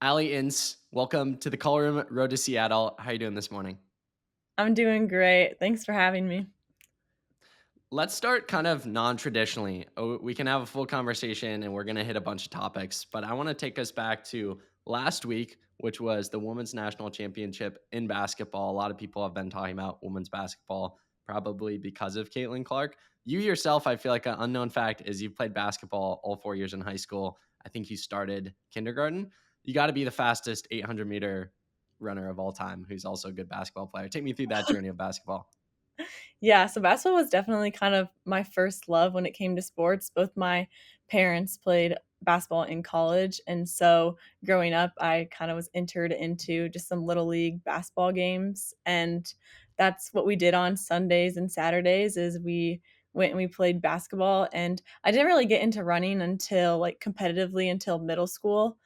Ince, welcome to the call room, Road to Seattle. How are you doing this morning? I'm doing great. Thanks for having me. Let's start kind of non-traditionally. We can have a full conversation and we're going to hit a bunch of topics, but I want to take us back to last week, which was the Women's National Championship in basketball. A lot of people have been talking about women's basketball probably because of Caitlin Clark. You yourself, I feel like an unknown fact is you played basketball all 4 years in high school. I think you started kindergarten. You got to be the fastest 800-meter runner of all time who's also a good basketball player. Take me through that journey of basketball. Yeah, so basketball was definitely kind of my first love when it came to sports. Both my parents played basketball in college, and so growing up, I kind of was entered into just some little league basketball games, and that's what we did on Sundays and Saturdays is we went and we played basketball, and I didn't really get into running until like competitively until middle school.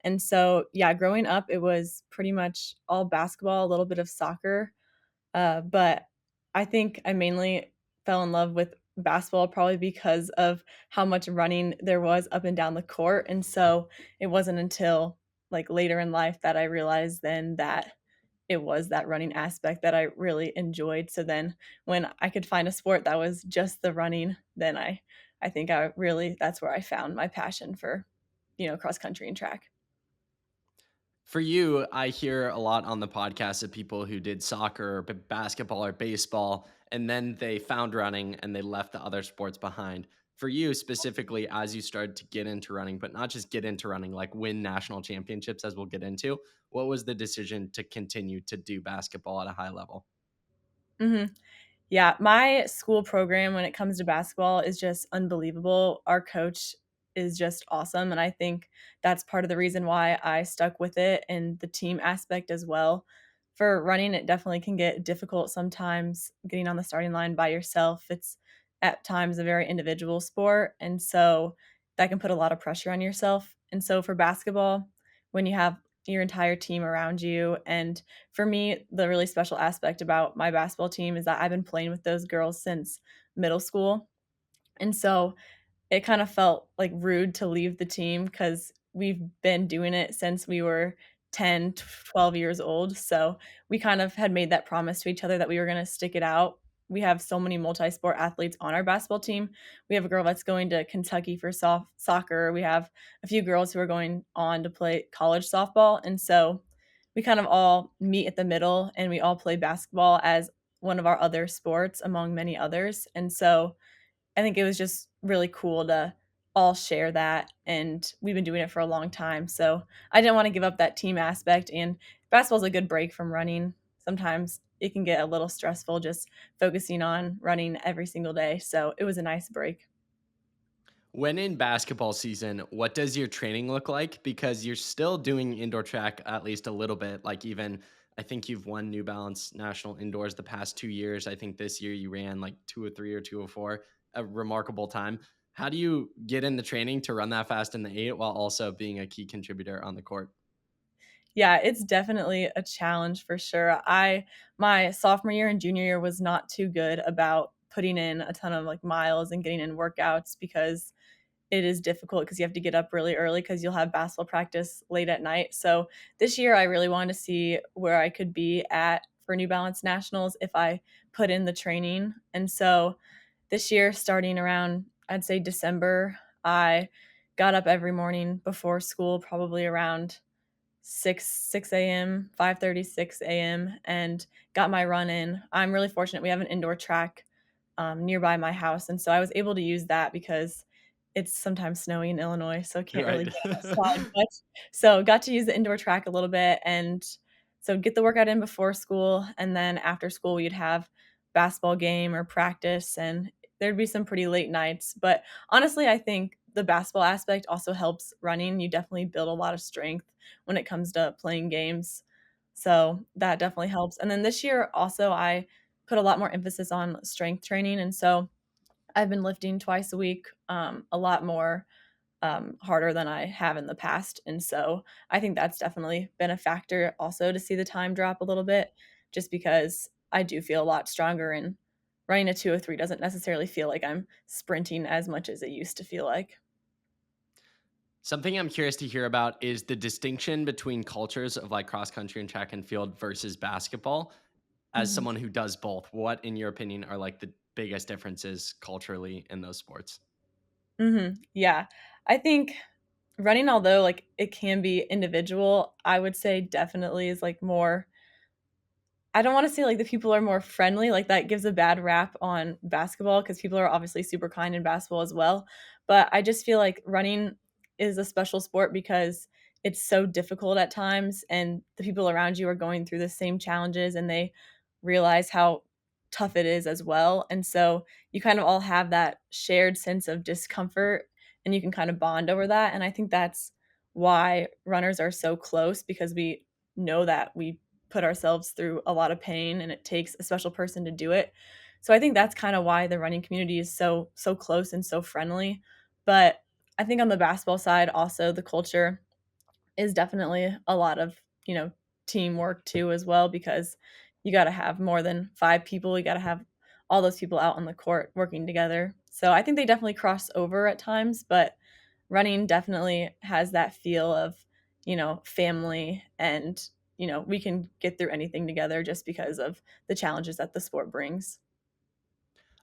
And so, yeah, growing up, it was pretty much all basketball, a little bit of soccer. But I think I mainly fell in love with basketball probably because of how much running there was up and down the court, and so it wasn't until, like, later in life that I realized then that it was that running aspect that I really enjoyed, so then when I could find a sport that was just the running, then I think I really that's where I found my passion for, cross country and track. For you, I hear a lot on the podcast of people who did soccer, or basketball, or baseball, and then they found running and they left the other sports behind. For you specifically, as you started to get into running, but not just get into running, like win national championships, as we'll get into, what was the decision to continue to do basketball at a high level? Mhm. Yeah, my school program when it comes to basketball is just unbelievable. Our coach is just awesome, and I think that's part of the reason why I stuck with it and the team aspect as well. For running, it definitely can get difficult sometimes getting on the starting line by yourself. It's at times a very individual sport, and so that can put a lot of pressure on yourself. And so for basketball, when you have your entire team around you and for me, the really special aspect about my basketball team is that I've been playing with those girls since middle school. And so it kind of felt like rude to leave the team because we've been doing it since we were 10, 12 years old. So we kind of had made that promise to each other that we were going to stick it out. We have so many multi-sport athletes on our basketball team. We have a girl that's going to Kentucky for soccer. We have a few girls who are going on to play college softball. And so we kind of all meet at the middle and we all play basketball as one of our other sports among many others. And so I think it was just really cool to all share that, and we've been doing it for a long time, so I didn't wanna give up that team aspect, and basketball's a good break from running. Sometimes it can get a little stressful just focusing on running every single day, so it was a nice break. When in basketball season, what does your training look like? Because you're still doing indoor track at least a little bit. Like even I think you've won New Balance National Indoors the past 2 years. I think this year you ran like 203 or 204, a remarkable time. How do you get in the training to run that fast in the eight while also being a key contributor on the court? Yeah, it's definitely a challenge for sure. I my sophomore year and junior year was not too good about putting in a ton of, like, miles and getting in workouts because it is difficult because you have to get up really early because 'cause you'll have basketball practice late at night. So, this year, I really wanted to see where I could be at for New Balance Nationals if I put in the training, and so this year, starting around, I'd say December, I got up every morning before school, probably around 6 a.m., 5:30, 6 a.m., and got my run in. I'm really fortunate we have an indoor track, nearby my house, and so I was able to use that because it's sometimes snowy in Illinois, so can't really Right. get outside, but so got to use the indoor track a little bit, and so get the workout in before school, and then after school, we'd have basketball game or practice, and there'd be some pretty late nights, but honestly, I think the basketball aspect also helps running. You definitely build a lot of strength when it comes to playing games. So that definitely helps. And then this year also I put a lot more emphasis on strength training. And so I've been lifting twice a week, a lot more harder than I have in the past. And so I think that's definitely been a factor also to see the time drop a little bit, just because I do feel a lot stronger and running a 203 doesn't necessarily feel like I'm sprinting as much as it used to feel like. Something I'm curious to hear about is the distinction between cultures of like cross country and track and field versus basketball. As Mhm. someone who does both, what in your opinion are like the biggest differences culturally in those sports? Mhm. Yeah. I think running, although, like, it can be individual, I would say definitely is, like, more I don't wanna say, like, the people are more friendly, like, that gives a bad rap on basketball because people are obviously super kind in basketball as well, but I just feel like running is a special sport because it's so difficult at times, and the people around you are going through the same challenges, and they realize how tough it is as well, and so you kind of all have that shared sense of discomfort, and you can kind of bond over that, and I think that's why runners are so close because we know that we put ourselves through a lot of pain and it takes a special person to do it. So I think that's kind of why the running community is so close and so friendly. But I think on the basketball side also the culture is definitely a lot of, teamwork too as well because you got to have more than 5 people. You got to have all those people out on the court working together. So I think they definitely cross over at times, but running definitely has that feel of, family and, we can get through anything together just because of the challenges that the sport brings.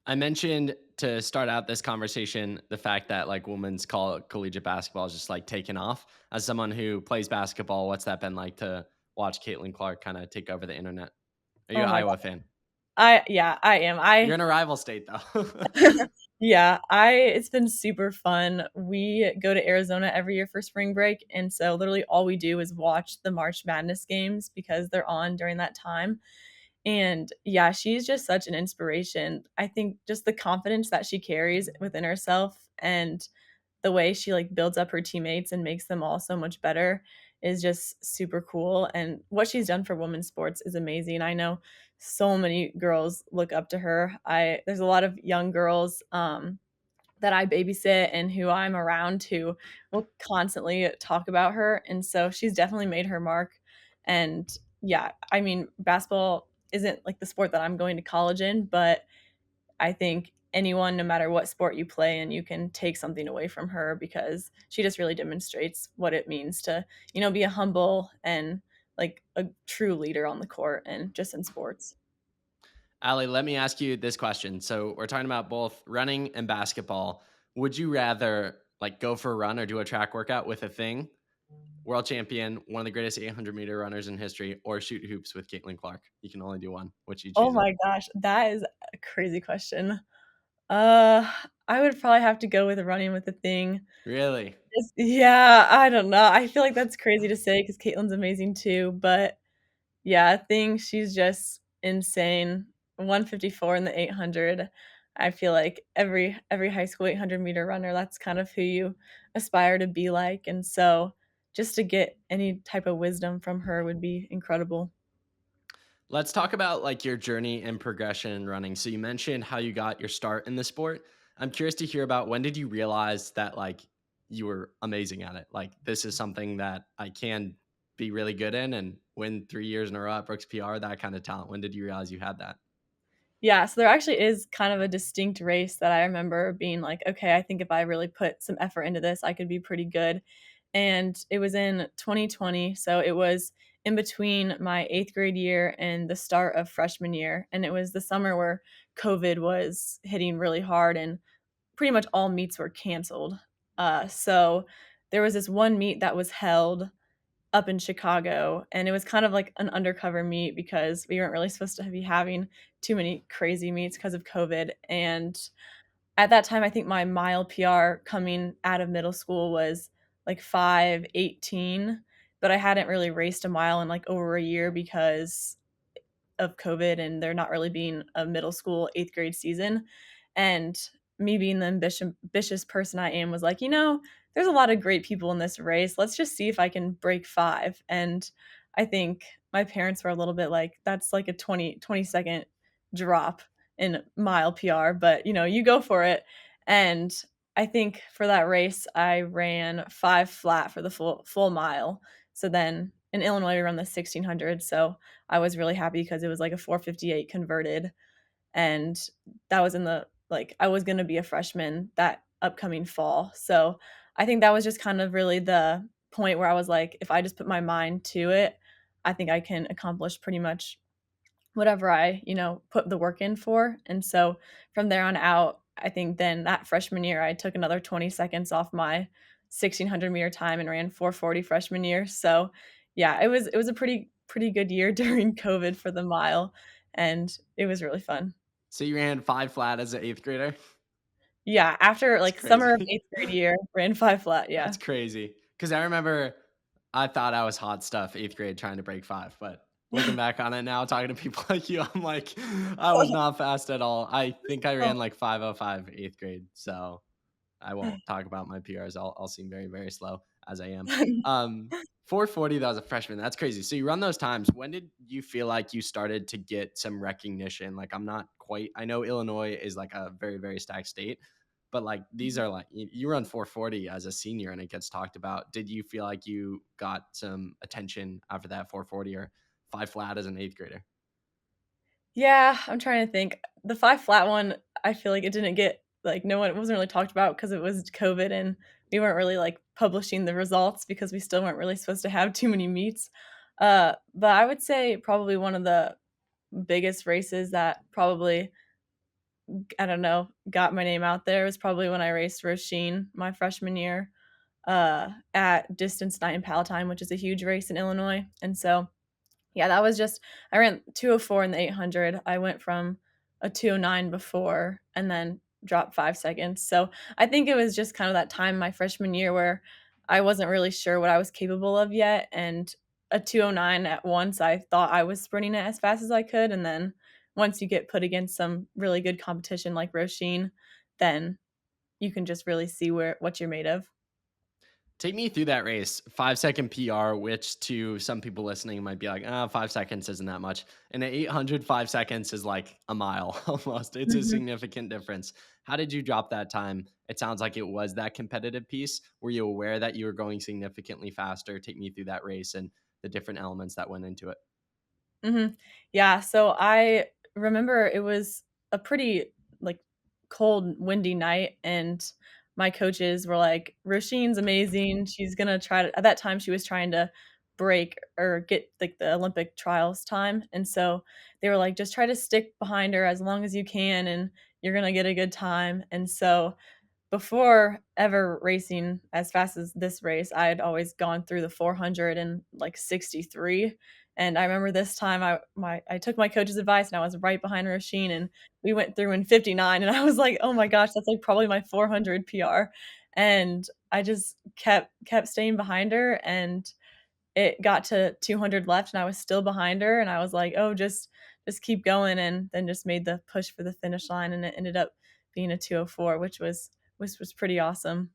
I mentioned to start out this conversation the fact that like women's collegiate basketball is just like taken off. As someone who plays basketball, what's that been like to watch Caitlin Clark kind of take over the internet? Are you Oh an my Iowa god. fan? Yeah, I am. You're in a rival state though. Yeah, I it's been super fun. We go to Arizona every year for spring break, and so literally all we do is watch the March Madness games because they're on during that time. And yeah, she's just such an inspiration. I think just the confidence that she carries within herself and the way she like builds up her teammates and makes them all so much better is just super cool. And what she's done for women's sports is amazing. I know so many girls look up to her. I There's a lot of young girls that I babysit and who I'm around who will constantly talk about her. And so she's definitely made her mark. And yeah, I mean, basketball isn't like the sport that I'm going to college in, but I think anyone, no matter what sport you play in, you can take something away from her because she just really demonstrates what it means to, be a humble and like a true leader on the court and just in sports. Ali, let me ask you this question. So we're talking about both running and basketball. Would you rather like go for a run or do a track workout with a thing, world champion, one of the greatest 800-meter runners in history, or shoot hoops with Caitlin Clark? You can only do one. Which you Oh choosing? my gosh, that is a crazy question. Uh, I would probably have to go with running with the thing. Really? Yeah, I don't know. I feel like that's crazy to say because Caitlin's amazing too, but yeah, I think she's just insane. 154 in the 800. I feel like every high school 800-meter runner, that's kind of who you aspire to be like, and so just to get any type of wisdom from her would be incredible. Let's talk about like your journey and progression in running. So you mentioned how you got your start in the sport. I'm curious to hear about when did you realize that like you were amazing at it? Like this is something that I can be really good in and win 3 years in a row at Brooks PR, that kind of talent. When did you realize you had that? Yeah, so there actually is kind of a distinct race that I remember being like, "Okay, I think if I really put some effort into this, I could be pretty good." And it was in 2020, so it was in between my 8th grade year and the start of freshman year, and it was the summer where COVID was hitting really hard and pretty much all meets were canceled. So there was this one meet that was held up in Chicago, and it was kind of like an undercover meet because we weren't really supposed to be having too many crazy meets because of COVID, and at that time, I think my mile PR coming out of middle school was, like, 5:18, but I hadn't really raced a mile in, like, over a year because of COVID and there not really being a middle school 8th grade season, and me being the ambitious person I am was like, there's a lot of great people in this race. Let's just see if I can break 5." And I think my parents were a little bit like, "That's like a 20-second drop in mile PR, but, you go for it." And I think for that race, I ran 5 flat for the full mile. So then in Illinois, we run the 1600, so I was really happy because it was like a 4:58 converted, and that was in the like, I was gonna be a freshman that upcoming fall, so I think that was just kind of really the point where I was like, if I just put my mind to it, I think I can accomplish pretty much whatever I, put the work in for. And so from there on out, I think then that freshman year, I took another 20 seconds off my 1600-meter time and ran 4:40 freshman year. So yeah, it was a pretty good year during COVID for the mile, and it was really fun. So you ran 5 flat as an 8th grader? Yeah, after That's like summer of crazy. 8th grade year, ran 5 flat, yeah. That's crazy. Because I remember I thought I was hot stuff 8th grade trying to break 5, but looking back on it now, talking to people like you, I'm like, I was not fast at all. I think I ran Oh. like 5:05 8th grade, so I won't talk about my PRs. I'll seem very, very slow as I am. Um, 4:40 that was a freshman. That's crazy. So you run those times. When did you feel like you started to get some recognition? Like I'm not quite. I know Illinois is like a very, very stacked state, but like these are like you run 4:40 as a senior and it gets talked about. Did you feel like you got some attention after that 4:40 or 5 flat as an 8th grader? Yeah, I'm trying to think. The 5 flat one, I feel like it didn't get like, no one it wasn't really talked about because it was COVID and we weren't really, like, publishing the results because we still weren't really supposed to have too many meets. But I would say probably one of the biggest races that probably, I don't know, got my name out there was probably when I raced Roisin my freshman year, at Distance Night in Palatine, which is a huge race in Illinois, and so yeah, that was just I ran 2:04 in the 800. I went from a 2:09 before and then dropped 5 seconds. So, I think it was just kind of that time my freshman year where I wasn't really sure what I was capable of yet, and a 2:09 at once, I thought I was sprinting it as fast as I could, and then once you get put against some really good competition like Roisin, then you can just really see what you're made of. Take me through that race. 5-second PR, which to some people listening might be like, 5 seconds isn't that much. And at 800, 5 seconds is like a mile almost. It's a Mhm. significant difference. How did you drop that time? It sounds like it was that competitive piece. Were you aware that you were going significantly faster? Take me through that race and the different elements that went into it. Mhm. Yeah, so I remember it was a pretty, like, cold, windy night, and my coaches were like, "Roshin's amazing, she's gonna try to" at that time, she was trying to break or get, like, the Olympic trials time, and so they were like, "Just try to stick behind her as long as you can, and you're gonna get a good time," and so before ever racing as fast as this race, I had always gone through the 400 in, like, 63, and I remember this time I took my coach's advice, and I was right behind Roisin, and we went through in 59, and I was like, "Oh my gosh, that's, like, probably my 400 PR," and I just kept staying behind her, and it got to 200 left, and I was still behind her, and I was like, "Oh, just keep going," and then just made the push for the finish line, and it ended up being a 2:04, which was pretty awesome.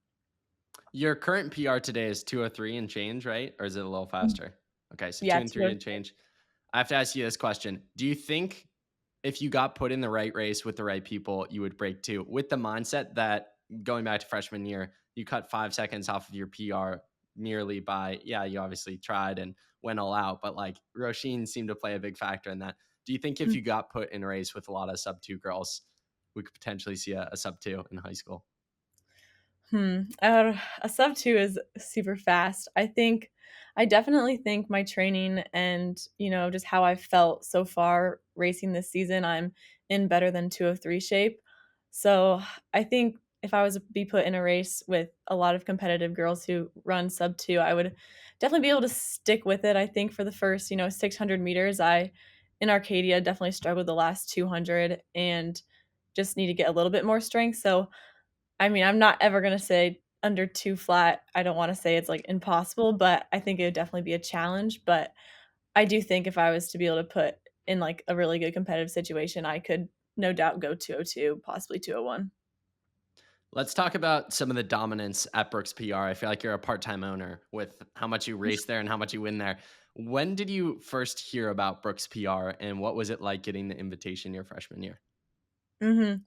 Your current PR today is 2:03 and change, right? Or is it a little Mm. faster? Okay, so 2 Yeah, and 3 and 2:03. change. I have to ask you this question. Do you think if you got put in the right race with the right people, you would break two? With the mindset that going back to freshman year, you cut 5 seconds off of your PR merely by, yeah, you obviously tried and went all out, but like Roisin seemed to play a big factor in that. Do you think if Mm. you got put in a race with a lot of sub two girls, we could potentially see a sub two in high school? A sub 2 is super fast. I definitely think my training and, just how I've felt so far racing this season, I'm in better than 2:03 shape. So, I think if I was to be put in a race with a lot of competitive girls who run sub 2, I would definitely be able to stick with it. I think for the first, 600 meters, I in Arcadia definitely struggled the last 200 and just need to get a little bit more strength. So, I mean, I'm not ever gonna say under 2 flat. I don't wanna say it's, like, impossible, but I think it would definitely be a challenge, but I do think if I was to be able to put in, like, a really good competitive situation, I could no doubt go 2:02, possibly 2:01. Let's talk about some of the dominance at Brooks PR. I feel like you're a part-time owner with how much you race there and how much you win there. When did you first hear about Brooks PR and what was it like getting the invitation your freshman year? Mhm.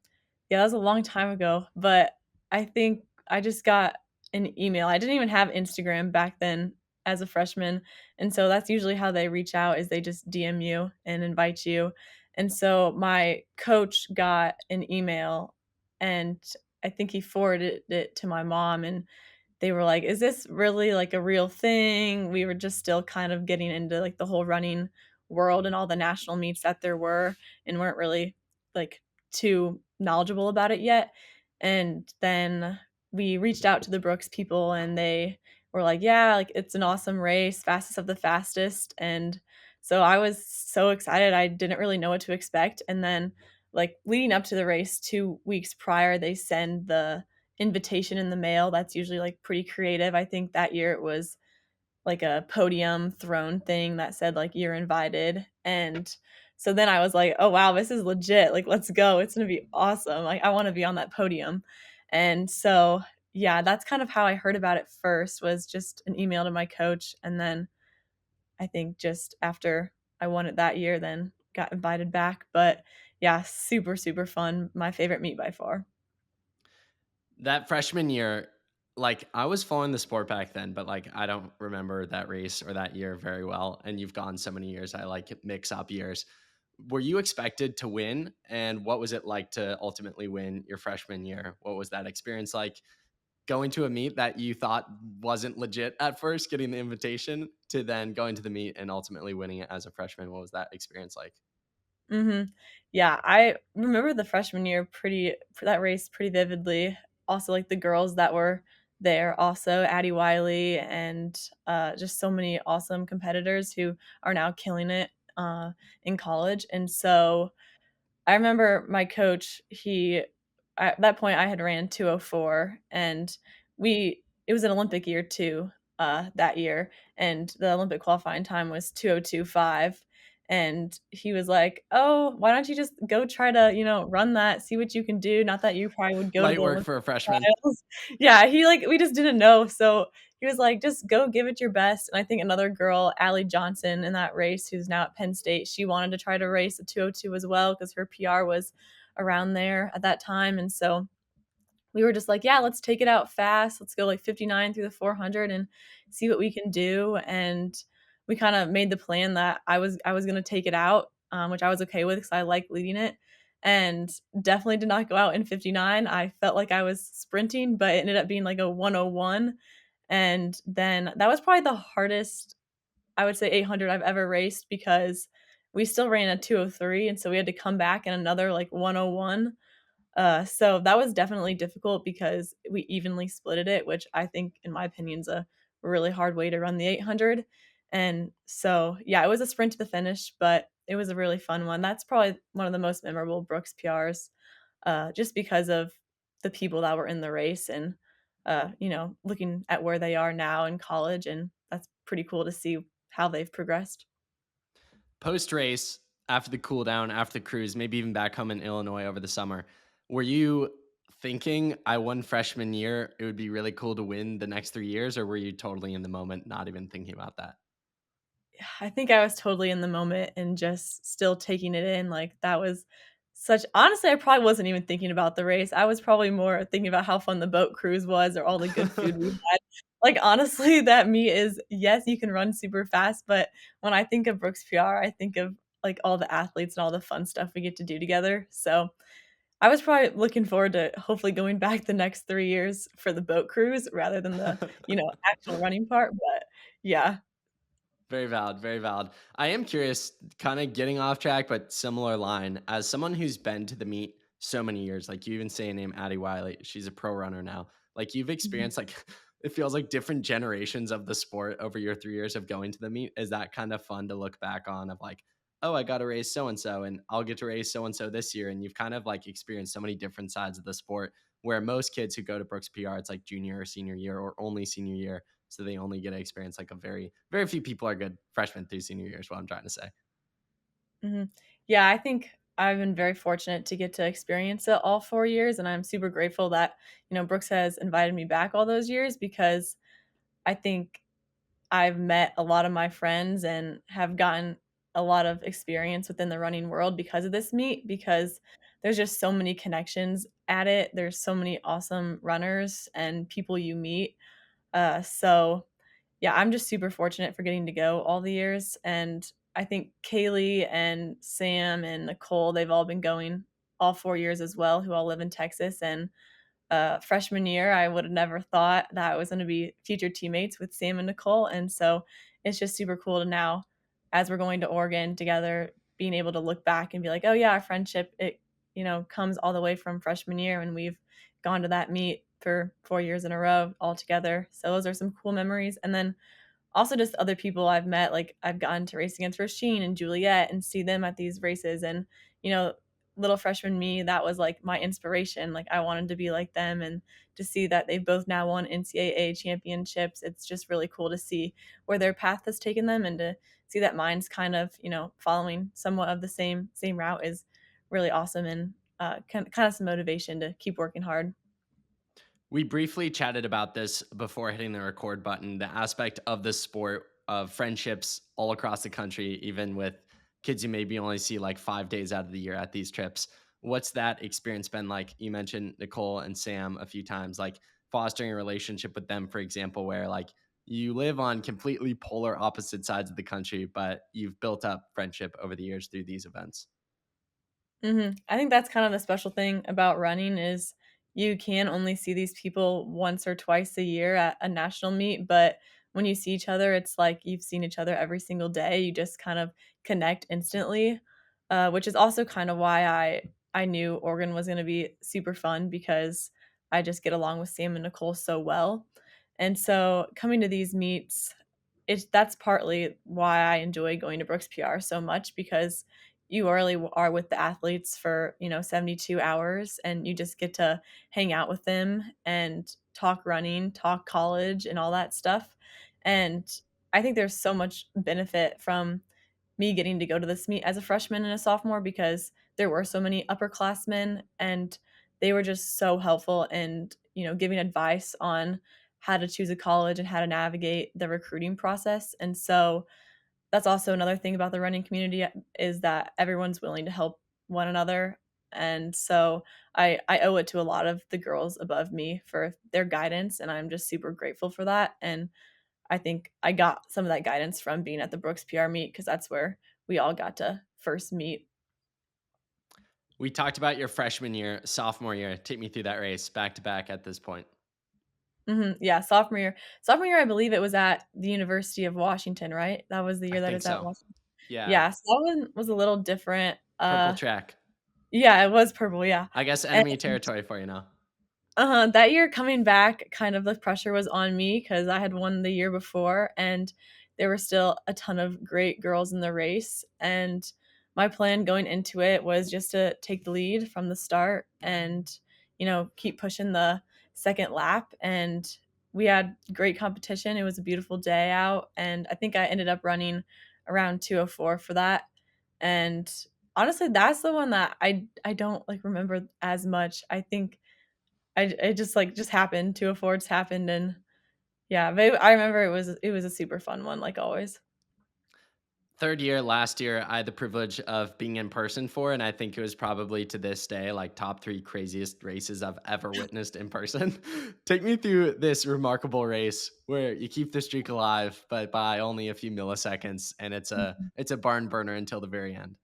Yeah, that was a long time ago, but I think I just got an email. I didn't even have Instagram back then as a freshman, and so that's usually how they reach out is they just DM you and invite you. And so my coach got an email, and I think he forwarded it to my mom, and they were like, "Is this really, like, a real thing?" We were just still kind of getting into, like, the whole running world and all the national meets that there were and weren't really, like, too knowledgeable about it yet, and then we reached out to the Brooks people, and they were like, "Yeah, like, it's an awesome race, fastest of the fastest," and so I was so excited, I didn't really know what to expect, and then, like, leading up to the race 2 weeks prior, they send the invitation in the mail. That's usually, like, pretty creative. I think that year it was, like, a podium throne thing that said, like, "You're invited," and so then I was like, "Oh, wow, this is legit, like, let's go, it's gonna be awesome, like, I wanna be on that podium," and so, yeah, that's kind of how I heard about it first, was just an email to my coach, and then I think just after I won it that year, then got invited back, but yeah, super, super fun, my favorite meet by far. That freshman year, like, I was following the sport back then, but, like, I don't remember that race or that year very well, and you've gone so many years, I, like, mix up years. Were you expected to win, and what was it like to ultimately win your freshman year? What was that experience like? Going to a meet that you thought wasn't legit at first, getting the invitation, to then going to the meet and ultimately winning it as a freshman, what was that experience like? Mhm. Yeah, I remember the freshman year that race pretty vividly. Also, like, the girls that were there also, Addie Wiley and, just so many awesome competitors who are now killing it, in college, and so I remember my coach, he at that point, I had ran 2:04, and we it was an Olympic year too, that year, and the Olympic qualifying time was 2:02.5, and he was like, "Oh, why don't you just go try to, run that, see what you can do?" Not that you probably would go to Light the work Olympic for a freshman. trials. Yeah, we just didn't know, so he was like, "Just go give it your best," and I think another girl, Allie Johnson, in that race, who's now at Penn State, she wanted to try to race a 2:02 as well because her PR was around there at that time, and so we were just like, "Yeah, let's take it out fast. Let's go like 59 through the 400 and see what we can do." And we kind of made the plan that I was gonna take it out, which I was okay with because I like leading it, and definitely did not go out in 59. I felt like I was sprinting, but it ended up being like a 101. And then that was probably the hardest, I would say, 800 I've ever raced because we still ran a 2:03, and so we had to come back in another like 101. So that was definitely difficult because we evenly splitted it, which I think, in my opinion, is a really hard way to run the 800. And so, yeah, it was a sprint to the finish, but it was a really fun one. That's probably one of the most memorable Brooks PRs, just because of the people that were in the race and, looking at where they are now in college. And that's pretty cool to see how they've progressed. Post race, after the cool down, after the cruise, maybe even back home in Illinois over the summer, were you thinking I won freshman year, it would be really cool to win the next 3 years, or were you totally in the moment, not even thinking about that? I think I was totally in the moment and just still taking it in, like, that was such honestly, I probably wasn't even thinking about the race, I was probably more thinking about how fun the boat cruise was or all the good food we had. Like, honestly, that meet is yes, you can run super fast, but when I think of Brooks PR, I think of, like, all the athletes and all the fun stuff we get to do together, so I was probably looking forward to hopefully going back the next 3 years for the boat cruise rather than the, actual running part, but yeah. Very valid, very valid. I am curious, kind of getting off track, but similar line. As someone who's been to the meet so many years, like you even say a name Addie Wiley, she's a pro runner now. Like you've Mhm. experienced like it feels like different generations of the sport over your 3 years of going to the meet. Is that kind of fun to look back on of like, oh, I got to race so and so and I'll get to race so and so this year. And you've kind of like experienced so many different sides of the sport where most kids who go to Brooks PR, it's like junior or senior year or only senior year, so they only get to experience like a very few people are good freshmen through senior year is what I'm trying to say. Mhm. Yeah, I think I've been very fortunate to get to experience it all 4 years, and I'm super grateful that, Brooks has invited me back all those years because I think I've met a lot of my friends and have gotten a lot of experience within the running world because of this meet, because there's just so many connections at it. There's so many awesome runners and people you meet. So yeah, I'm just super fortunate for getting to go all the years, and I think Kaylee and Sam and Nicole, they've all been going all 4 years as well, who all live in Texas, and freshman year, I would have never thought that I was going to be future teammates with Sam and Nicole. And so it's just super cool to now, as we're going to Oregon together, being able to look back and be like, oh, yeah, our friendship, it, comes all the way from freshman year. And we've gone to that meet for 4 years in a row all together. So those are some cool memories. And then also just other people I've met, like I've gotten to race against Rasheen and Juliet and see them at these races. And, you know, little freshman me, that was like my inspiration. Like I wanted to be like them, and to see that they've both now won NCAA championships. It's just really cool to see where their path has taken them, and to see that mine's kind of, following somewhat of the same route is really awesome, and kind of some motivation to keep working hard. We briefly chatted about this before hitting the record button, the aspect of the sport of friendships all across the country, even with kids you maybe only see like 5 days out of the year at these trips. What's that experience been like? You mentioned Nicole and Sam a few times, like fostering a relationship with them, for example, where like you live on completely polar opposite sides of the country, but you've built up friendship over the years through these events. I think that's kind of the special thing about running is you can only see these people once or twice a year at a national meet, but when you see each other, it's like you've seen each other every single day. You just kind of connect instantly, which is also kind of why I knew Oregon was going to be super fun, because I just get along with Sam and Nicole so well. And so coming to these meets, that's partly why I enjoy going to Brooks PR so much, because you really are with the athletes for, 72 hours, and you just get to hang out with them and talk running, talk college and all that stuff. And I think there's so much benefit from me getting to go to this meet as a freshman and a sophomore, because there were so many upperclassmen, and they were just so helpful, and giving advice on how to choose a college and how to navigate the recruiting process. And so that's also another thing about the running community, is that everyone's willing to help one another. And so I owe it to a lot of the girls above me for their guidance, and I'm just super grateful for that. And I think I got some of that guidance from being at the Brooks PR meet, because that's where we all got to first meet. We talked about your freshman year, sophomore year. Take me through that race back to back at this point. Yeah, sophomore year, I believe it was at the University of Washington, right? That was the I year that think it's at so. Washington. Yeah. Yeah, so that one was a little different. Purple track. Yeah, it was purple, yeah. I guess And enemy territory for you now. That year coming back, kind of the pressure was on me, because I had won the year before, and there were still a ton of great girls in the race. And my plan going into it was just to take the lead from the start and, keep pushing the second lap. And we had great competition. It was a beautiful day out, and I think I ended up running around 2:04 for that. And honestly, that's the one that I don't like remember as much. I think it just, like, just happened, 2 affords happened, and yeah, but I remember it was a super fun one, like always. Third year, last year, I had the privilege of being in person for, and I think it was probably to this day, like top three craziest races I've ever witnessed in person. Take me through this remarkable race where you keep the streak alive, but by only a few milliseconds, and it's a barn burner until the very end.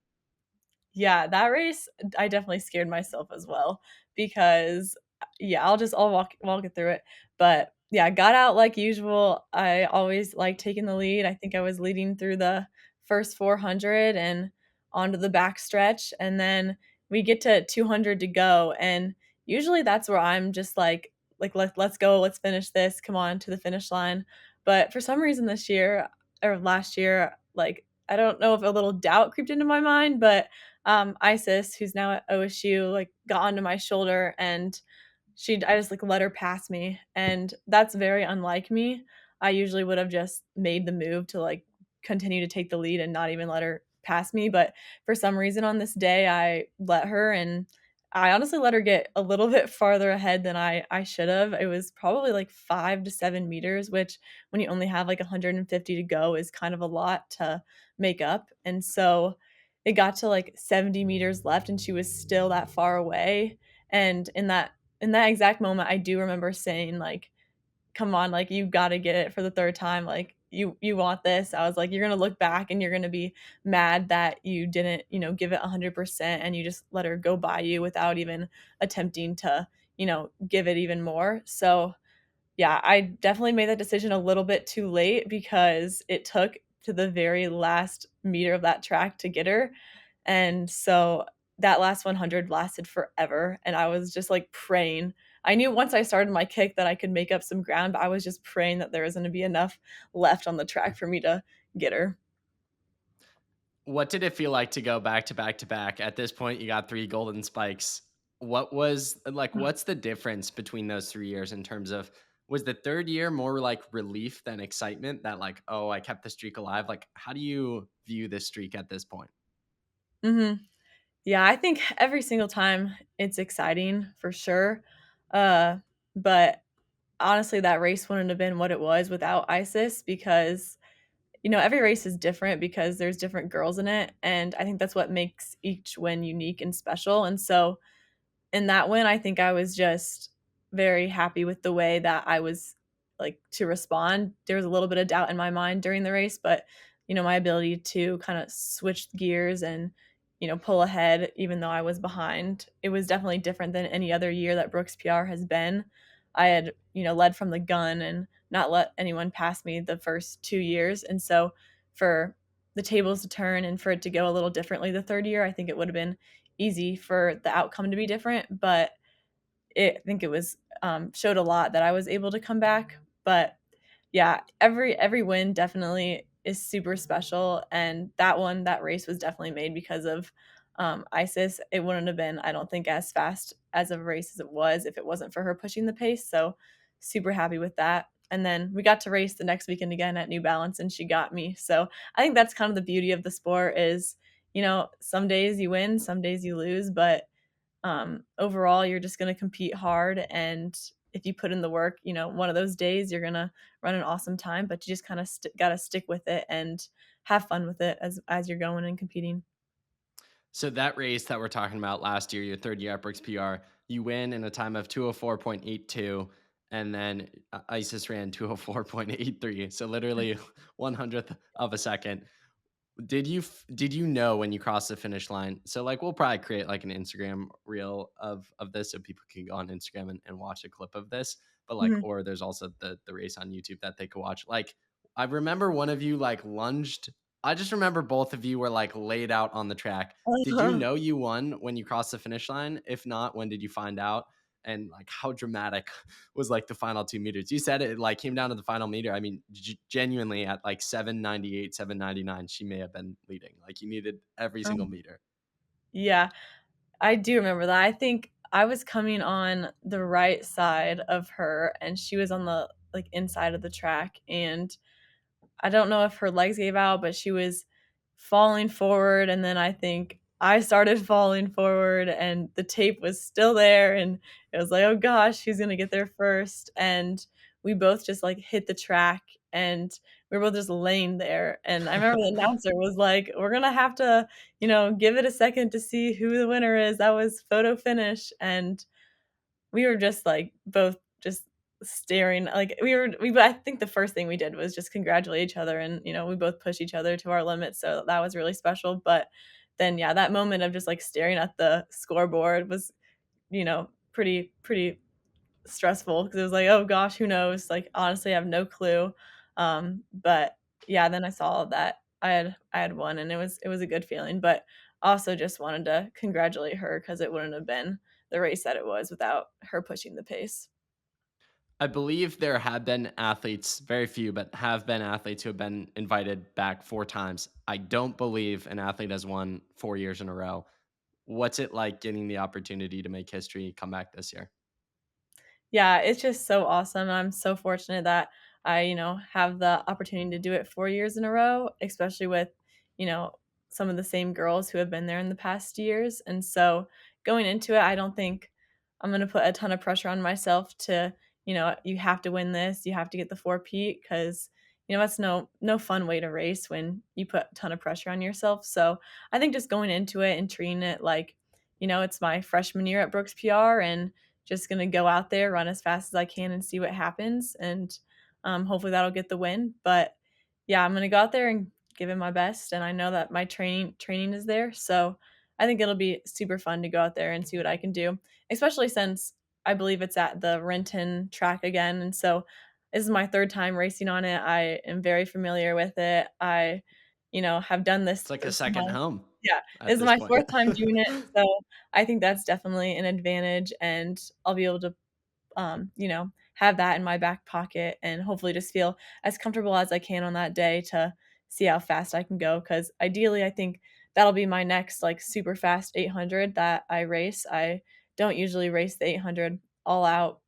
Yeah, that race, I definitely scared myself as well, because yeah, I'll walk it through it. But yeah, got out like usual. I always like taking the lead. I think I was leading through the first 400 and onto the back stretch, and then we get to 200 to go, and usually that's where I'm just like let's go, let's finish this. Come on to the finish line. But for some reason this year or last year, like I don't know if a little doubt creeped into my mind, but Isis, who's now at OSU, like got onto my shoulder, and I just like let her pass me, and that's very unlike me. I usually would have just made the move to like continue to take the lead and not even let her pass me, but for some reason on this day I let her, and I honestly let her get a little bit farther ahead than I should have. It was probably like 5 to 7 meters, which when you only have like 150 to go is kind of a lot to make up. And so it got to like 70 meters left, and she was still that far away. And in that exact moment, I do remember saying like, "Come on, like you got to get it for the third time. Like you want this." I was like, "You're gonna look back and you're gonna be mad that you didn't, give it 100%, and you just let her go by you without even attempting to." give it even more. So, yeah, I definitely made that decision a little bit too late because it took to the very last meter of that track to get her, and so that last 100 lasted forever, and I was just, like, praying. I knew once I started my kick that I could make up some ground, but I was just praying that there was gonna be enough left on the track for me to get her. What did it feel like to go back to back to back? At this point, you got 3 golden spikes. What was what's the difference between those 3 years in terms of was the 3rd year more like relief than excitement that like, "Oh, I kept the streak alive?" Like, how do you view this streak at this point? Mhm. Yeah, I think every single time it's exciting for sure, uh, but honestly, that race wouldn't have been what it was without ISIS because, every race is different because there's different girls in it, and I think that's what makes each win unique and special, and so in that win, I think I was just very happy with the way that I was, like, to respond. There was a little bit of doubt in my mind during the race, but, my ability to kinda switch gears and, pull ahead even though I was behind, it was definitely different than any other year that Brooks PR has been. I had, led from the gun and not let anyone pass me the first 2 years, and so for the tables to turn and for it to go a little differently the 3rd year, I think it would have been easy for the outcome to be different, but I think it was, showed a lot that I was able to come back, but yeah, every win definitely is super special, and that race was definitely made because of, Isis. It wouldn't have been, I don't think, as fast as of a race as it was if it wasn't for her pushing the pace, so super happy with that, and then we got to race the next weekend again at New Balance, and she got me, so I think that's kind of the beauty of the sport is, some days you win, some days you lose, but overall, you're just gonna compete hard, and if you put in the work, one of those days you're gonna run an awesome time, but you just kinda gotta stick with it and have fun with it as you're going and competing. So that race that we're talking about last year, your 3rd year at Brooks PR, you win in a time of 2:04.82, and then ISIS ran 2:04.83, so literally 1/100th of a second. Did you know when you crossed the finish line? So like we'll probably create like an Instagram reel of this so people can go on Instagram and watch a clip of this. But like Mhm. or there's also the race on YouTube that they could watch. Like I remember one of you like lunged. I just remember both of you were like laid out on the track. Did you know you won when you crossed the finish line? If not, when did you find out? And like how dramatic was like the final 2 meters. You said it like came down to the final meter. I mean, genuinely at like 798, 799, she may have been leading. Like you needed every single meter. Yeah, I do remember that. I think I was coming on the right side of her, and she was on the, like, inside of the track, and I don't know if her legs gave out, but she was falling forward, and then I think I started falling forward, and the tape was still there, and it was like, "Oh gosh, who's gonna get there first?" And we both just, like, hit the track, and we were both just laying there, and I remember the announcer was like, "We're gonna have to, give it a second to see who the winner is. That was photo finish," and we were just, like, both just staring, like, I think the first thing we did was just congratulate each other and, we both pushed each other to our limits, so that was really special, but then, yeah, that moment of just, like, staring at the scoreboard was, pretty stressful because it was like, "Oh gosh, who knows?" Like, honestly, I have no clue, but, yeah, then I saw that I had won, and it was a good feeling, but also just wanted to congratulate her because it wouldn't have been the race that it was without her pushing the pace. I believe there have been athletes, very few, but have been athletes who have been invited back 4 times. I don't believe an athlete has won 4 years in a row. What's it like getting the opportunity to make history come back this year? Yeah, it's just so awesome, and I'm so fortunate that I, have the opportunity to do it 4 years in a row, especially with, you know, some of the same girls who have been there in the past years, and so going into it, I don't think I'm gonna put a ton of pressure on myself to, "You have to win this, you have to get the 4-peat," 'cause, that's no fun way to race when you put a ton of pressure on yourself, so I think just going into it and treating it like, it's my freshman year at Brooks PR and just gonna go out there, run as fast as I can, and see what happens, and, hopefully that'll get the win, but, yeah, I'm gonna go out there and give it my best, and I know that my training is there, so I think it'll be super fun to go out there and see what I can do, especially since I believe it's at the Renton track again, and so this is my 3rd time racing on it. I am very familiar with it. I, have done It's this like a this is my second home yeah, at this is this my point. 4th time doing it, so I think that's definitely an advantage, and I'll be able to have that in my back pocket and hopefully just feel as comfortable as I can on that day to see how fast I can go. Because ideally, I think that'll be my next like super fast 800 that I race. I don't usually race the 800 all out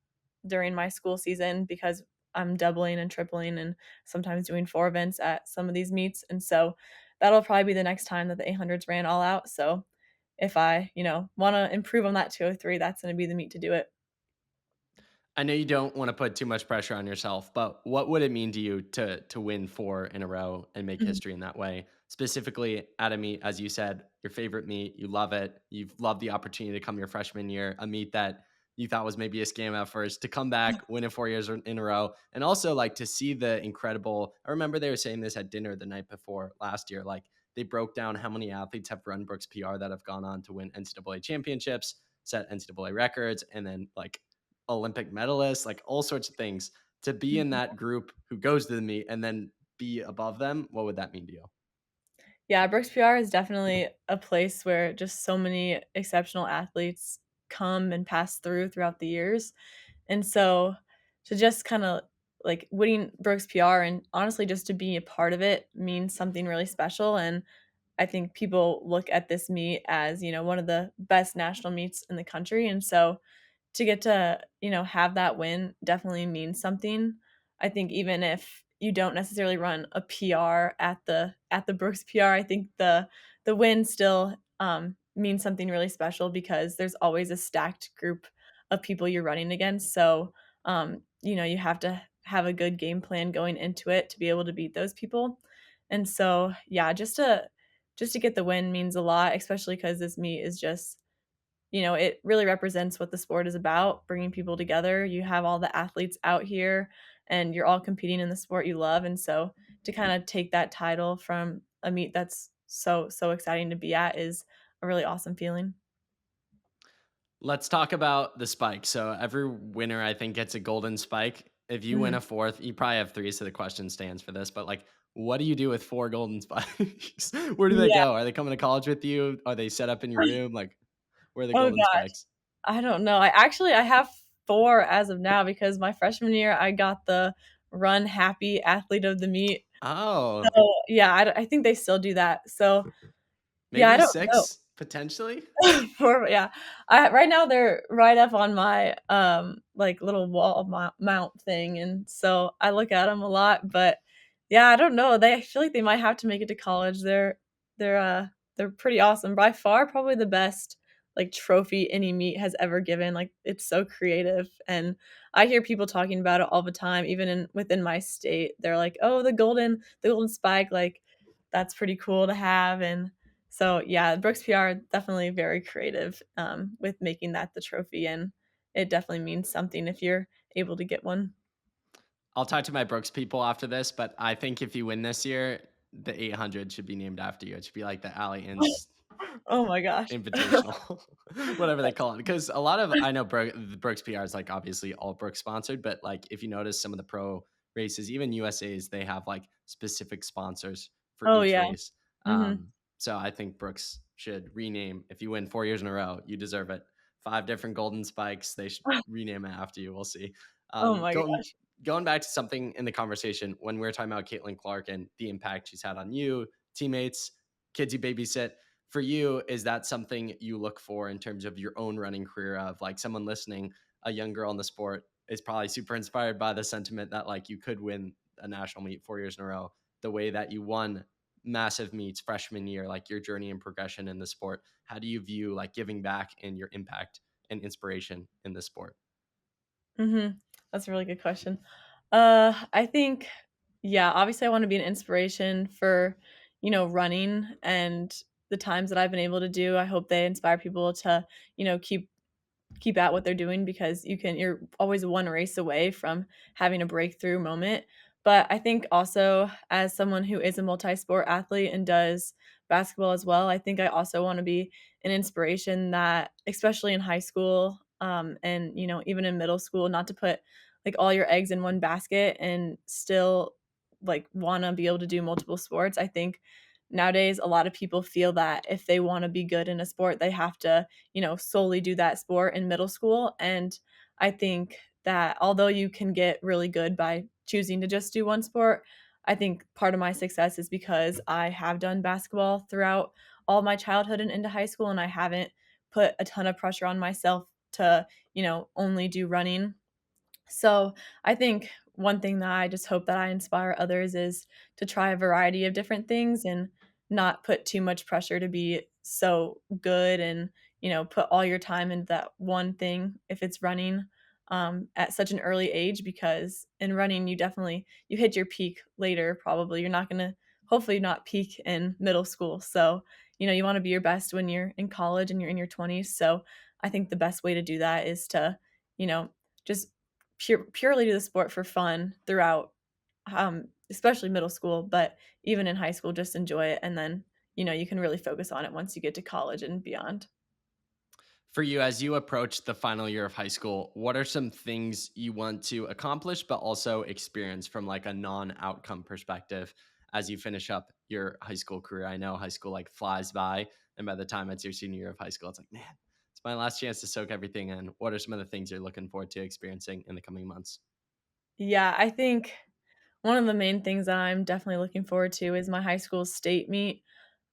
during my school season because I'm doubling and tripling and sometimes doing 4 events at some of these meets. And so that'll probably be the next time that the 800s ran all out. So if I, want to improve on that 203, that's going to be the meet to do it. I know you don't want to put too much pressure on yourself, but what would it mean to you to win 4 in a row and make Mhm. history in that way? Specifically at a meet, as you said, your favorite meet, you love it. You've loved the opportunity to come your freshman year, a meet that you thought was maybe a scam at first, to come back, win it 4 years in a row, and also like to see the incredible. I remember they were saying this at dinner the night before last year. Like they broke down how many athletes have run Brooks PR that have gone on to win NCAA championships, set NCAA records, and then like Olympic medalists, like all sorts of things. To be in that group who goes to the meet and then be above them, what would that mean to you? Yeah, Brooks PR is definitely a place where just so many exceptional athletes come and pass throughout the years. And so to just kinda, like, winning Brooks PR and honestly just to be a part of it means something really special, and I think people look at this meet as, one of the best national meets in the country, and so to get to, have that win definitely means something. I think even if you don't necessarily run a PR at the Brooks PR, I think the win still, means something really special because there's always a stacked group of people you're running against, so, you have to have a good game plan going into it to be able to beat those people, and so, yeah, just to get the win means a lot, especially because this meet is just it really represents what the sport is about, bringing people together. You have all the athletes out here and you're all competing in the sport you love. And so to kind of take that title from a meet that's so exciting to be at is a really awesome feeling. Let's talk about the spike. So every winner, I think, gets a golden spike. If you win Mhm. a fourth, you probably have three, so the question stands for this. But like, what do you do with four golden spikes? Where do they Yeah. go? Are they coming to college with you? Are they set up in your room? Like, where are the Oh golden gosh. spikes? I don't know. I have 4 as of now because my freshman year I got the Run Happy Athlete of the Meet. Oh, So, yeah, I think they still do that. So, yeah, I maybe don't know. six potentially. Yeah. I right now they're right up on my, like, little wall mount thing, and so I look at them a lot, but, yeah, I don't know, I feel like they might have to make it to college. They're pretty awesome. By far, probably the best, like, trophy any meet has ever given, like, it's so creative, and I hear people talking about it all the time, even within my state. They're like, "Oh, the golden spike, like, that's pretty cool to have," and so, yeah, Brooks PR definitely very creative, with making that the trophy, and it definitely means something if you're able to get one. I'll talk to my Brooks people after this, but I think if you win this year, the 800 should be named after you. It should be like the Alley Ince Oh my gosh. Invitational, whatever they That's call it. Because a lot of I know the Brooks PR is like obviously all Brooks sponsored, but like if you notice some of the pro races, even USA's, they have like specific sponsors for Oh, each yeah. race. Mhm. So I think Brooks should rename. If you win 4 years in a row, you deserve it. Five different golden spikes. They should rename it after you. We'll see. Oh my Going gosh. going back to something in the conversation when we were talking about Caitlin Clark and the impact she's had on you, teammates, kids you babysit. For you, is that something you look for in terms of your own running career? Of like someone listening, a young girl in the sport is probably super inspired by the sentiment that like you could win a national meet 4 years in a row, the way that you won massive meets freshman year, like your journey and progression in the sport. How do you view like giving back and your impact and inspiration in the sport? Mhm. That's a really good question. I think, yeah, obviously I wanna be an inspiration for, running and the times that I've been able to do. I hope they inspire people to, keep at what they're doing because you're always one race away from having a breakthrough moment. But I think also as someone who is a multi-sport athlete and does basketball as well, I think I also want to be an inspiration that especially in high school And even in middle school, not to put like all your eggs in one basket and still like want to be able to do multiple sports. I think nowadays a lot of people feel that if they want to be good in a sport, they have to, solely do that sport in middle school. And I think that although you can get really good by choosing to just do one sport, I think part of my success is because I have done basketball throughout all my childhood and into high school, and I haven't put a ton of pressure on myself to, only do running. So I think one thing that I just hope that I inspire others is to try a variety of different things and not put too much pressure to be so good and, put all your time into that one thing if it's running at such an early age, because in running you hit your peak later probably. You're not going to hopefully not peak in middle school. So, you want to be your best when you're in college and you're in your 20s. So I think the best way to do that is to, you know, just purely do the sport for fun throughout, especially middle school, but even in high school, just enjoy it, and then you can really focus on it once you get to college and beyond. For you, as you approach the final year of high school, what are some things you want to accomplish, but also experience from like a non-outcome perspective as you finish up your high school career? I know high school like flies by, and by the time it's your senior year of high school, it's like, man, it's my last chance to soak everything in. What are some of the things you're looking forward to experiencing in the coming months? Yeah, I think one of the main things that I'm definitely looking forward to is my high school state meet.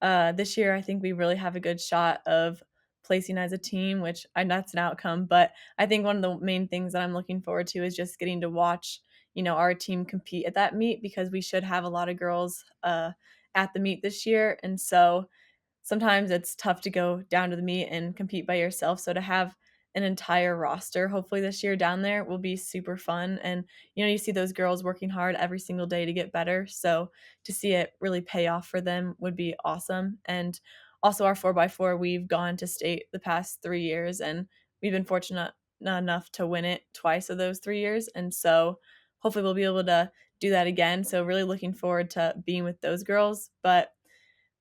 This year, I think we really have a good shot of placing as a team, which that's an outcome. But I think one of the main things that I'm looking forward to is just getting to watch, our team compete at that meet, because we should have a lot of girls at the meet this year. And so sometimes it's tough to go down to the meet and compete by yourself. So to have an entire roster, hopefully this year down there, will be super fun. And you see those girls working hard every single day to get better. So to see it really pay off for them would be awesome. And also our 4x4, we've gone to state the past 3 years, and we've been fortunate enough to win it twice of those 3 years. And so hopefully we'll be able to do that again. So really looking forward to being with those girls. But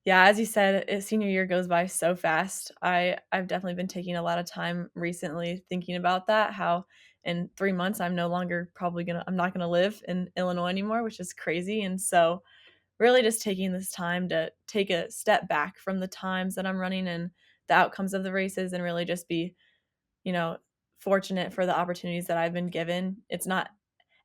yeah, as you said, senior year goes by so fast. I've definitely been taking a lot of time recently thinking about that, how in 3 months I'm not gonna live in Illinois anymore, which is crazy. And so really just taking this time to take a step back from the times that I'm running and the outcomes of the races, and really just be, you know, fortunate for the opportunities that I've been given. It's not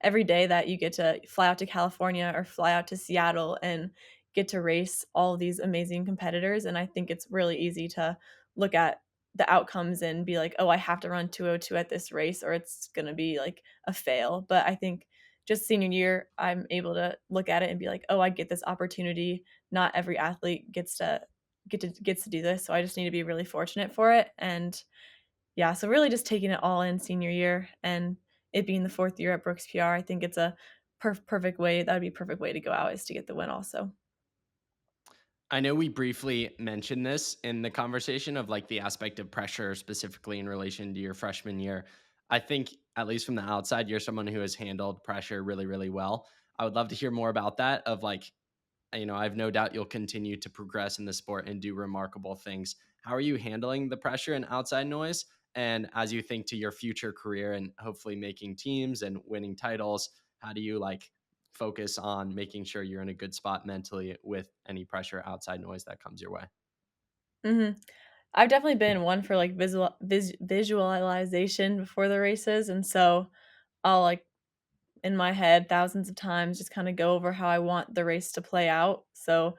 every day that you get to fly out to California or fly out to Seattle and get to race all these amazing competitors. And I think it's really easy to look at the outcomes and be like, oh, I have to run 2:02 at this race or it's going to be like a fail. But I think just senior year, I'm able to look at it and be like, oh, I get this opportunity. Not every athlete gets to do this. So I just need to be really fortunate for it. And yeah, so really just taking it all in senior year, and it being the 4th year at Brooks PR, I think it's a perfect way that would be a perfect way to go out, is to get the win also. I know we briefly mentioned this in the conversation of like the aspect of pressure, specifically in relation to your freshman year. I think, at least from the outside, you're someone who has handled pressure really, really well. I would love to hear more about that. Of like, I have no doubt you'll continue to progress in the sport and do remarkable things. How are you handling the pressure and outside noise? And as you think to your future career and hopefully making teams and winning titles, how do you like focus on making sure you're in a good spot mentally with any pressure, outside noise that comes your way? Mhm. I've definitely been one for, like, visualization before the races, and so I'll, like, in my head thousands of times just kind of go over how I want the race to play out. So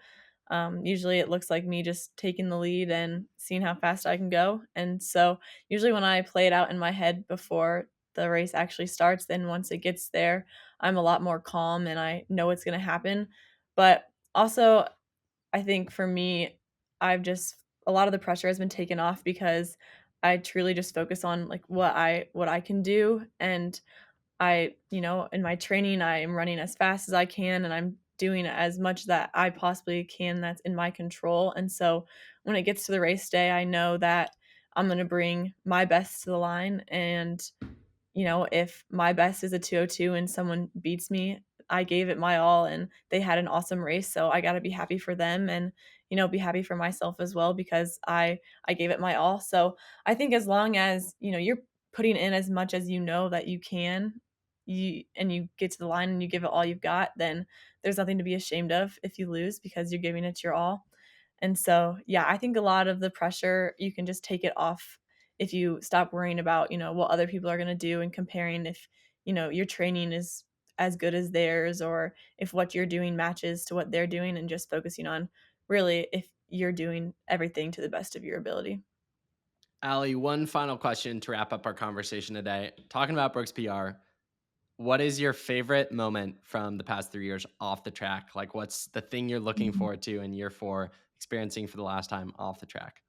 usually it looks like me just taking the lead and seeing how fast I can go. And so usually when I play it out in my head before the race actually starts, then once it gets there, I'm a lot more calm and I know what's going to happen. But also, I think for me, I've just a lot of the pressure has been taken off because I truly just focus on like what I can do. And in my training, I am running as fast as I can and I'm doing as much that I possibly can that's in my control. And so when it gets to the race day, I know that I'm going to bring my best to the line. And if my best is a 2:02 and someone beats me, I gave it my all and they had an awesome race. So I got to be happy for them and, be happy for myself as well, because I gave it my all. So I think as long as, you're putting in as much as you know that you can, you get to the line and you give it all you've got, then there's nothing to be ashamed of if you lose because you're giving it your all. And so, yeah, I think a lot of the pressure, you can just take it off if you stop worrying about, what other people are gonna do and comparing if, your training is as good as theirs or if what you're doing matches to what they're doing and just focusing on really if you're doing everything to the best of your ability. Allie, one final question to wrap up our conversation today. Talking about Brooks PR, what is your favorite moment from the past 3 years off the track? Like, what's the thing you're looking Mhm. forward to in year four, experiencing for the last time off the track?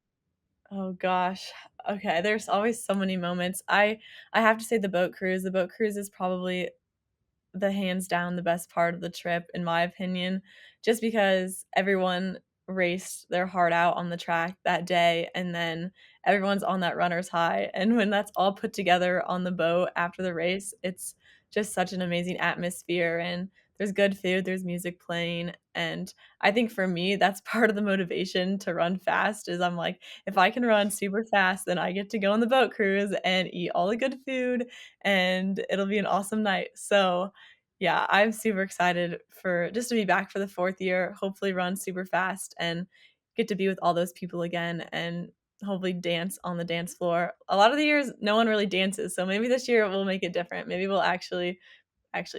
Oh gosh. Okay, there's always so many moments. I have to say the boat cruise. The boat cruise is probably the hands down the best part of the trip, in my opinion, just because everyone raced their heart out on the track that day, and then everyone's on that runner's high, and when that's all put together on the boat after the race, it's just such an amazing atmosphere, and there's good food, there's music playing, and I think for me, that's part of the motivation to run fast is I'm like, "If I can run super fast, then I get to go on the boat cruise and eat all the good food, and it'll be an awesome night." So, yeah, I'm super excited for just to be back for the 4th year, hopefully run super fast and get to be with all those people again and hopefully dance on the dance floor. A lot of the years, no one really dances, so maybe this year we'll make it different. Maybe we'll actually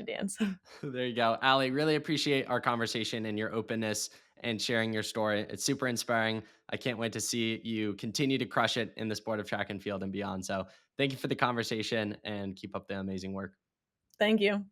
dance. There you go. Allie, really appreciate our conversation and your openness and sharing your story. It's super inspiring. I can't wait to see you continue to crush it in the sport of track and field and beyond. So thank you for the conversation and keep up the amazing work. Thank you.